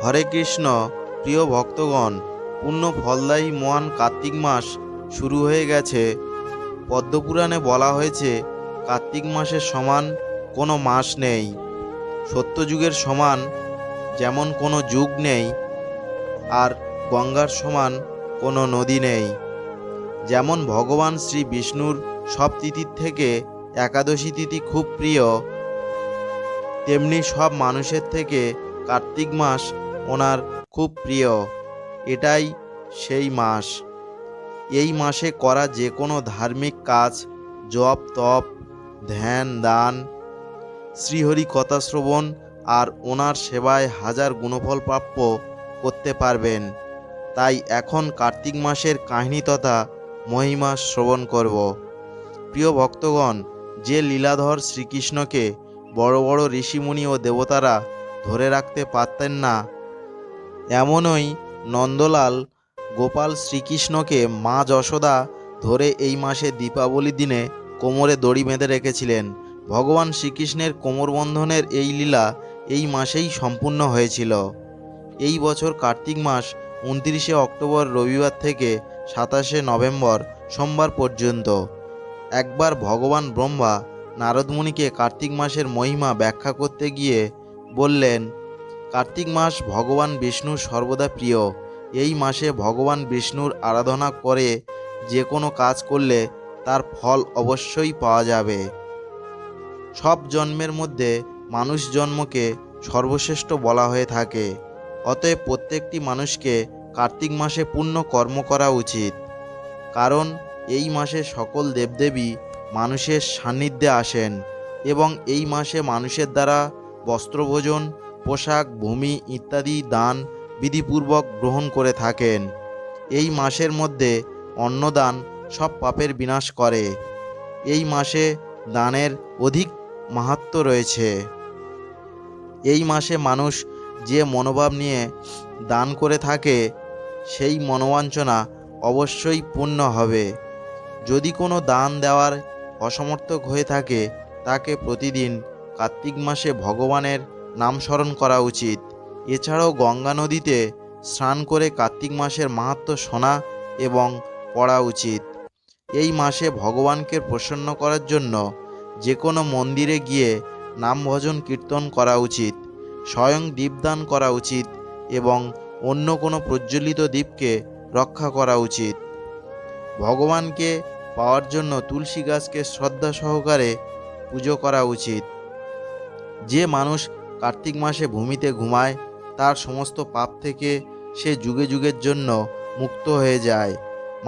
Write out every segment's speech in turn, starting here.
হরে কৃষ্ণ। প্রিয় ভক্তগণ, পূর্ণ ফলদায়ী মহান কার্তিক মাস শুরু হয়ে গেছে। পদ্মপুরাণে বলা হয়েছে, কার্তিক মাসের সমান কোনো মাস নেই। সত্যযুগের সমান যেমন কোনো যুগ নেই, আর গঙ্গার সমান কোনো নদী নেই। যেমন ভগবান শ্রী বিষ্ণুর সব তিথির থেকে একাদশী তিথি খুব প্রিয়, তেমনি সব মানুষের থেকে কার্তিক মাস ওনার খুব প্রিয়। এটাই সেই মাস। এই মাসে করা যে কোনো ধার্মিক কাজ, জপ তপ, ধ্যান দান, শ্রীহরি কথা শ্রবণ আর ওনার সেবায় হাজার গুণফল প্রাপ্য করতে পারবেন। তাই এখন কার্তিক মাসের কাহিনী তথা মহিমা শ্রবণ করব। প্রিয় ভক্তগণ, যে লীলাধর শ্রীকৃষ্ণকে বড় বড় ঋষিমুনি ও দেবতারা ধরে রাখতে পারতেন না, এমনই নন্দলাল গোপাল শ্রীকৃষ্ণকে মা যশোদা ধরে এই মাসে দীপাবলি দিনে কোমরে দড়ি বেঁধে রেখেছিলেন। ভগবান শ্রীকৃষ্ণের কোমরবন্ধনের এই লীলা এই মাসেই সম্পূর্ণ হয়েছিল। এই বছর কার্তিক মাস 29শে অক্টোবর রবিবার থেকে 27শে নভেম্বর সোমবার পর্যন্ত। একবার ভগবান ব্রহ্মা নারদ মুনিকে কার্তিক মাসের মহিমা ব্যাখ্যা করতে গিয়ে বললেন, কার্তিক মাস ভগবান বিষ্ণুর সর্বদা প্রিয়। এই মাসে ভগবান বিষ্ণুর আরাধনা করে যে কোনো কাজ করলে তার ফল অবশ্যই পাওয়া যাবে। সব জন্মের মধ্যে মানুষ জন্মকে সর্বশ্রেষ্ঠ বলা হয়ে থাকে। অতএব প্রত্যেকটি মানুষকে কার্তিক মাসে পুণ্য কর্ম করা উচিত। কারণ এই মাসে সকল দেবদেবী মানুষের সান্নিধ্যে আসেন এবং এই মাসে মানুষের দ্বারা বস্ত্রভোজন, পোশাক, ভূমি ইত্যাদি দান বিধিপূর্বক গ্রহণ করে থাকেন। এই মাসের মধ্যে অন্নদান সব পাপের বিনাশ করে। এই মাসে দানের অধিক মাহাত্ম্য রয়েছে। এই মাসে মানুষ যে মনোভাব নিয়ে দান করে থাকে, সেই মনোবাঞ্ছনা অবশ্যই পূর্ণ হবে। যদি কোনো দান দেওয়ার অসমর্থক হয়ে থাকে, তাকে প্রতিদিন কার্তিক মাসে ভগবানের নাম স্মরণ করা উচিত। এছাড়াও গঙ্গা নদীতে স্নান করে কার্তিক মাসের মাহাত্ম্য শোনা এবং পড়া উচিত। এই মাসে ভগবানকে প্রসন্ন করার জন্য যে কোনো মন্দিরে গিয়ে নাম ভজন কীর্তন করা উচিত, স্বয়ং দীপদান করা উচিত এবং অন্য কোনো প্রজ্বলিত দীপকে রক্ষা করা উচিত। ভগবানকে পাওয়ার জন্য তুলসী গাছকে শ্রদ্ধা সহকারে পুজো করা উচিত। যে মানুষ কার্তিক মাসে ভূমিতে ঘুমায়, তার সমস্ত পাপ থেকে সে যুগে যুগের জন্য মুক্ত হয়ে যায়।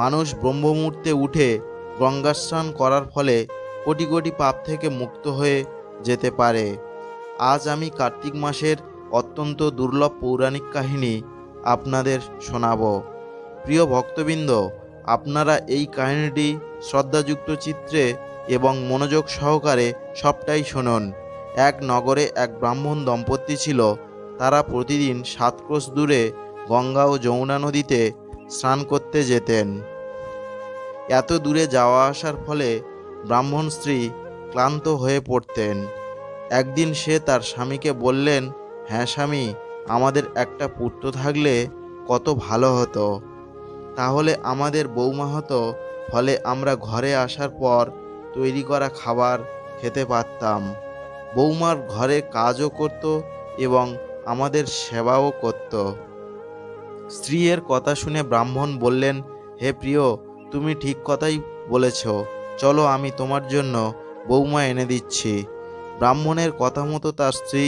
মানুষ ব্রহ্ম মুহূর্তে উঠে গঙ্গা স্নান করার ফলে কোটি কোটি পাপ থেকে মুক্ত হয়ে যেতে পারে। আজ আমি কার্তিক মাসের অত্যন্ত দুর্লভ পৌরাণিক কাহিনী আপনাদের শোনাব। প্রিয় ভক্তবৃন্দ, আপনারা এই কাহিনীটি শ্রদ্ধাযুক্ত চিত্রে এবং মনোযোগ সহকারে সবটাই শুনুন। এক নগরে এক ব্রাহ্মণ দম্পতি ছিল। তারা প্রতিদিন 7 ক্রোশ দূরে গঙ্গা ও যমুনা নদীতে স্নান করতে যেতেন। এত দূরে যাওয়া আসার ফলে ব্রাহ্মণ স্ত্রী ক্লান্ত হয়ে পড়তেন। একদিন সে তার স্বামীকে বললেন, হ্যাঁ স্বামী, আমাদের একটা পুত্র থাকলে কত ভালো হতো। তাহলে আমাদের বৌমা হতো, ফলে আমরা ঘরে আসার পর তৈরি করা খাবার খেতে পারতাম। বৌমার ঘরে কাজও করত এবং আমাদের সেবাও করত। স্ত্রীর কথা শুনে ব্রাহ্মণ বললেন, হে প্রিয়, তুমি ঠিক কথাই বলেছ। চলো, আমি তোমার জন্য বৌমা এনে দিচ্ছি। ব্রাহ্মণের কথা মতো তার স্ত্রী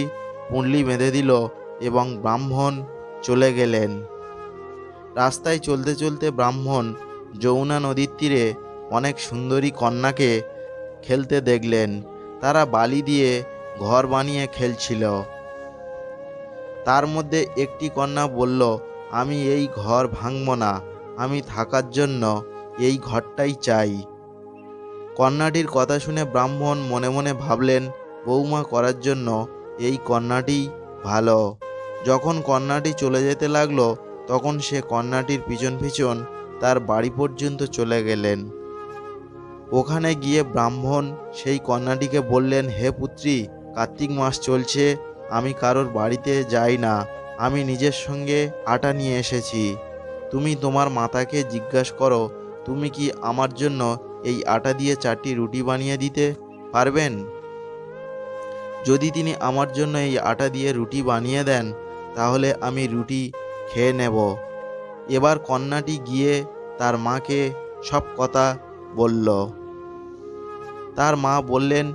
পুঁটলি বেঁধে দিল এবং ব্রাহ্মণ চলে গেলেন। রাস্তায় চলতে চলতে ব্রাহ্মণ যমুনা নদীর তীরে অনেক সুন্দরী কন্যাকে খেলতে দেখলেন। তারা বালি দিয়ে ঘর বানিয়ে খেলছিল। তার মধ্যে একটি কন্যা বলল, আমি এই ঘর ভাঙব না, আমি থাকার জন্য এই ঘরটাই চাই। কন্যাটির কথা শুনে ব্রাহ্মণ মনে মনে ভাবলেন, বৌমা করার জন্য এই কন্যাটিই ভালো। যখন কন্যাটি চলে যেতে লাগলো, তখন সে কন্যাটির পিছন পিছন তার বাড়ি পর্যন্ত চলে গেলেন। ওখানে গিয়ে ব্রাহ্মণ সেই কন্যাটিকে বললেন, হে পুত্রী, কার্তিক মাস চলছে, আমি কারোর বাড়িতে যাই না, আমি নিজের সঙ্গে আটা নিয়ে এসেছি। তুমি তোমার মাতাকে জিজ্ঞাসা করো, তুমি কি আমার জন্য এই আটা দিয়ে 4টি রুটি বানিয়ে দিতে পারবেন? যদি তিনি আমার জন্য এই আটা দিয়ে রুটি বানিয়ে দেন, তাহলে আমি রুটি খেয়ে নেব। এবার কন্যাটি গিয়ে তার মাকে সব কথা বলল। তার মা বললেন,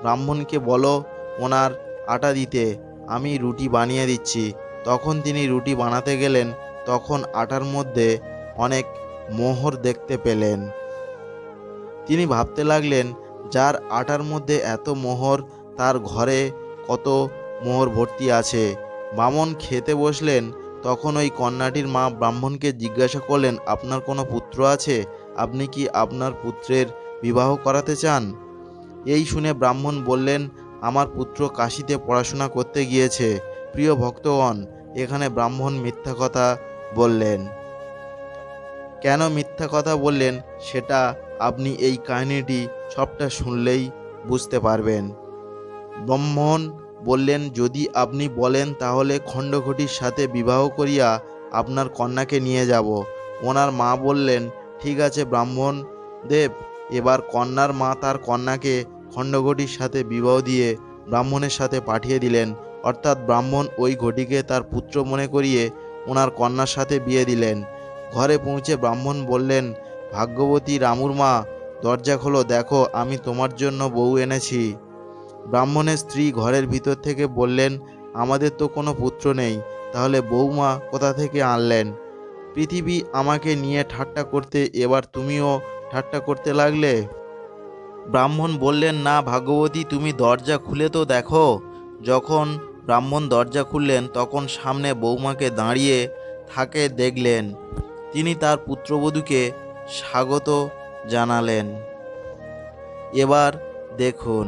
ব্রাহ্মণকে বলো ওনার আটা দিতে, আমি রুটি বানিয়ে দিচ্ছি। তখন তিনি রুটি বানাতে গেলেন, তখন আটার মধ্যে অনেক মোহর দেখতে পেলেন। তিনি ভাবতে লাগলেন, যার আটার মধ্যে এত মোহর, তার ঘরে কত মোহর ভর্তি আছে। ব্রাহ্মণ খেতে বসলেন, তখন ওই কন্যাটির মা ব্রাহ্মণকে জিজ্ঞাসা করলেন, আপনার কোনো পুত্র আছে? আপনি কি আপনার পুত্রের বিবাহ করাতে চান? এই শুনে ব্রাহ্মণ বললেন, আমার পুত্র কাশীতে পড়াশোনা করতে গিয়েছে। প্রিয় ভক্তগণ, এখানে ব্রাহ্মণ মিথ্যা কথা বললেন। কেন মিথ্যা কথা বললেন সেটা আপনি এই কাহিনীটি সবটা শুনলেই বুঝতে পারবেন। ব্রাহ্মণ বললেন, যদি আপনি বলেন তাহলে খণ্ডঘটির সাথে বিবাহ করিয়া আপনার কন্যাকে নিয়ে যাব। ওনার মা বললেন, ঠিক আছে ব্রাহ্মণ দেব। এবার কন্যার মা তার কন্যাকে খণ্ডঘটির সাথে বিবাহ দিয়ে ব্রাহ্মণের সাথে পাঠিয়ে দিলেন। অর্থাৎ ব্রাহ্মণ ওই ঘটিকে তার পুত্র মনে করিয়ে ওনার কন্যার সাথে বিয়ে দিলেন। ঘরে পৌঁছে ব্রাহ্মণ বললেন, ভাগ্যবতী রামুর মা, দরজা খোলো, দেখো আমি তোমার জন্য বউ এনেছি। ব্রাহ্মণের স্ত্রী ঘরের ভিতর থেকে বললেন, আমাদের তো কোনো পুত্র নেই, তাহলে বৌমা কোথা থেকে আনলেন? পৃথিবী আমাকে নিয়ে ঠাট্টা করতে এবার তুমিও ঠাট্টা করতে লাগলে। ব্রাহ্মণ বললেন, না ভাগ্যবতী, তুমি দরজা খুলে তো দেখো। যখন ব্রাহ্মণ দরজা খুললেন, তখন সামনে বৌমাকে দাঁড়িয়ে থাকে দেখলেন। তিনি তার পুত্রবধূকে স্বাগত জানালেন। এবার দেখুন,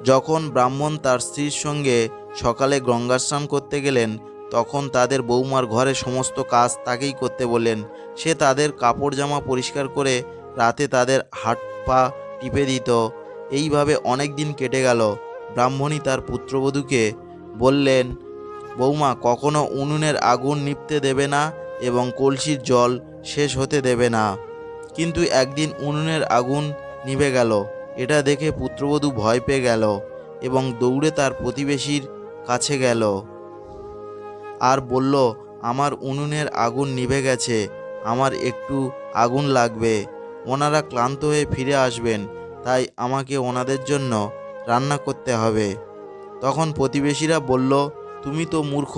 যখন ব্রাহ্মণ তার স্ত্রীর সঙ্গে সকালে গঙ্গা স্নান করতে গেলেন, তখন তাদের বৌমার ঘরে সমস্ত কাজ তাকেই করতে বললেন। সে তাদের কাপড় জামা পরিষ্কার করে রাতে তাদের হাত পা টিপে দিত। এইভাবে অনেক দিন কেটে গেল। ব্রাহ্মণী তার পুত্রবধূকে বললেন, বৌমা, কখনো উনুনের আগুন নিভতে দেবে না এবং কলসির জল শেষ হতে দেবে না। কিন্তু একদিন উনুনের আগুন নিভে গেল। এটা দেখে পুত্রবধূ ভয় পেয়ে গেল এবং দৌড়ে তার প্রতিবেশীর কাছে গেল আর বলল, আমার উনুনের আগুন নিভে গেছে, আমার একটু আগুন লাগবে। ওনারা ক্লান্ত হয়ে ফিরে আসবেন, তাই আমাকে ওনাদের জন্য রান্না করতে হবে। তখন প্রতিবেশীরা বলল, তুমি তো মূর্খ,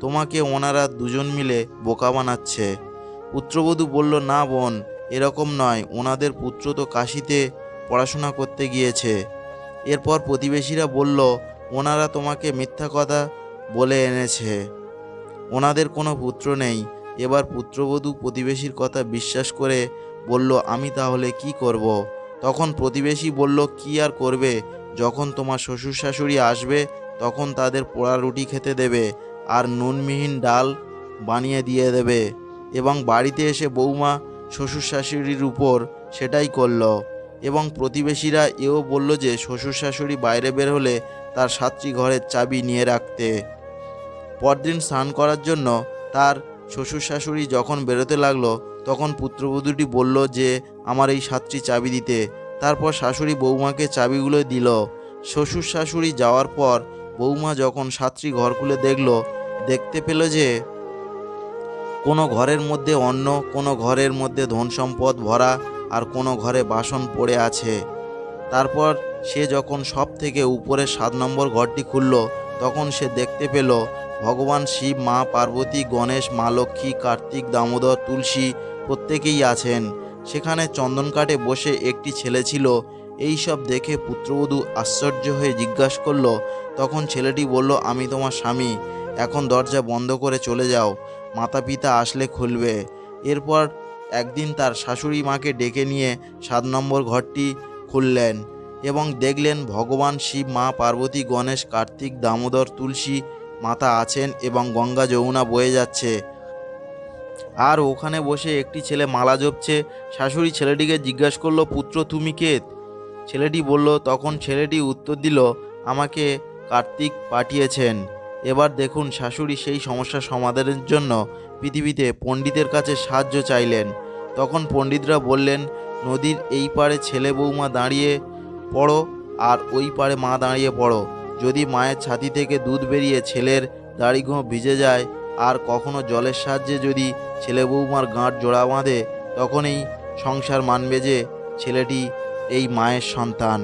তোমাকে ওনারা দুজন মিলে বোকা বানাচ্ছে। পুত্রবধূ বলল, না বোন, এরকম নয়, ওনাদের পুত্র তো কাশীতে পড়াশোনা করতে গিয়েছে। এরপর প্রতিবেশীরা বলল, ওনারা তোমাকে মিথ্যা কথা বলে এনেছে, ওনাদের কোনো পুত্র নেই। এবার পুত্রবধূ প্রতিবেশীর কথা বিশ্বাস করে বলল, আমি তাহলে কি করব? তখন প্রতিবেশী বলল, কি আর করবে, যখন তোমার শ্বশুর শাশুড়ি আসবে তখন তাদের পোড়া রুটি খেতে দেবে আর নুনমিহিন ডাল বানিয়ে দিয়ে দেবে। এবং বাড়িতে এসে বৌমা শ্বশুর শাশুড়ির উপর সেটাই করল। এবং প্রতিবেশীরা এও বলল যে শ্বশুর শাশুড়ি বাইরে বের হলে তার সাত্রী ঘরের চাবি নিয়ে রাখতে। পরদিন স্নান করার জন্য তার শ্বশুর শাশুড়ি যখন বেরোতে লাগলো, তখন পুত্রবধূটি বলল যে আমার এই সাতটি চাবি দিতে। তারপর শাশুড়ি বৌমাকে চাবিগুলো দিল। শ্বশুর শাশুড়ি যাওয়ার পর বৌমা যখন সাতটি ঘর খুলে দেখতে পেল যে কোনো ঘরের মধ্যে অন্ন, কোনো ঘরের মধ্যে ধন সম্পদ ভরা আর কোনো ঘরে বাসন পড়ে আছে। তারপর সে যখন সব থেকে উপরে 7 নম্বর ঘরটি খুলল, তখন সে দেখতে পেল ভগবান শিব, মা পার্বতী, গণেশ, মা লক্ষ্মী, কার্তিক, দামোদর, তুলসী প্রত্যেকেই আছেন। সেখানে চন্দনকাঠে বসে একটি ছেলে ছিল। এই সব দেখে পুত্রবধূ আশ্চর্য হয়ে জিজ্ঞাসা করল। তখন ছেলেটি বলল, আমি তোমার স্বামী, এখন দরজা বন্ধ করে চলে যাও, মাতা পিতা আসলে খুলবে। এরপর একদিন তার শাশুড়ি মাকে ডেকে নিয়ে 7 নম্বর ঘরটি খুললেন এবং দেখলেন ভগবান শিব, মা পার্বতী, গণেশ, কার্তিক, দামোদর, তুলসী মাতা আছেন এবং গঙ্গা যমুনা বয়ে যাচ্ছে। আর ওখানে বসে একটি ছেলে মালা জপছে। শাশুড়ি ছেলেটিকে জিজ্ঞাসা করলো, পুত্র তুমি কে? ছেলেটি বলল। তখন ছেলেটি উত্তর দিল, আমাকে কার্তিক পাঠিয়েছেন। এবার দেখুন শাশুড়ি সেই সমস্যা সমাধানের জন্য পৃথিবীতে পণ্ডিতের কাছে সাহায্য চাইলেন। তখন পণ্ডিতরা বললেন, নদীর এই পাড়ে ছেলে বৌমা দাঁড়িয়ে পড়ো আর ওই পাড়ে মা দাঁড়িয়ে পড়ো। যদি মায়ের ছাতি থেকে দুধ বেরিয়ে ছেলের দাড়িগোঁ ভিজে যায় আর কখনো জলের সাহায্যে যদি ছেলে বৌমার গাঁট জোড়া বাঁধে, তখনই সংসার মানবে যে ছেলেটি এই মায়ের সন্তান।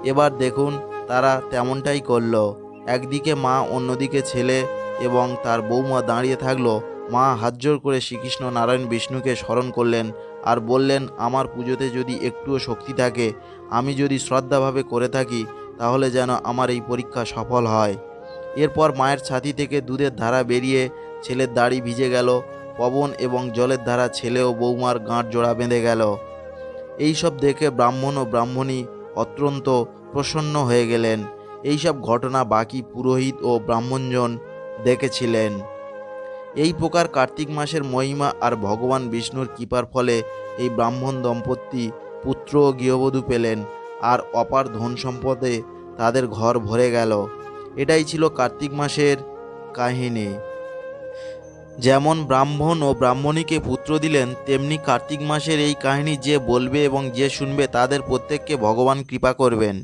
এবার দেখুন তারা তেমনটাই করল। একদিকে মা, অন্যদিকে ছেলে এবং তার বৌমা দাঁড়িয়ে থাকলো। মা হাতজোড় করে শ্রীকৃষ্ণ নারায়ণ বিষ্ণুকে স্মরণ করলেন আর বললেন, আমার পুজোতে যদি একটুও শক্তি থাকে, আমি যদি শ্রদ্ধাভাবে করে থাকি, তাহলে যেন আমার এই পরীক্ষা সফল হয়। এরপর মায়ের ছাতি থেকে দুধের ধারা বেরিয়ে ছেলের দাড়ি ভিজে গেল। পবন এবং জলের ধারা ছেলে ও বৌমার গাঁট জোড়া বেঁধে গেল। এইসব দেখে ব্রাহ্মণ ও ব্রাহ্মণী অত্যন্ত প্রসন্ন হয়ে গেলেন। এইসব ঘটনা বাকি পুরোহিত ও ব্রাহ্মণজন দেখেছিলেন। এই প্রকার কার্তিক মাসের মহিমা আর ভগবান বিষ্ণুর কৃপার ফলে এই ব্রাহ্মণ দম্পতি পুত্র ও গৃহবধূ পেলেন আর অপার ধন সম্পদে তাদের ঘর ভরে গেল। এটাই ছিল কার্তিক মাসের কাহিনী। যেমন ব্রাহ্মণ ও ব্রাহ্মণীকে পুত্র দিলেন, তেমনি কার্তিক মাসের এই কাহিনী যে বলবে এবং যে শুনবে তাদের প্রত্যেককে ভগবান কৃপা করবেন।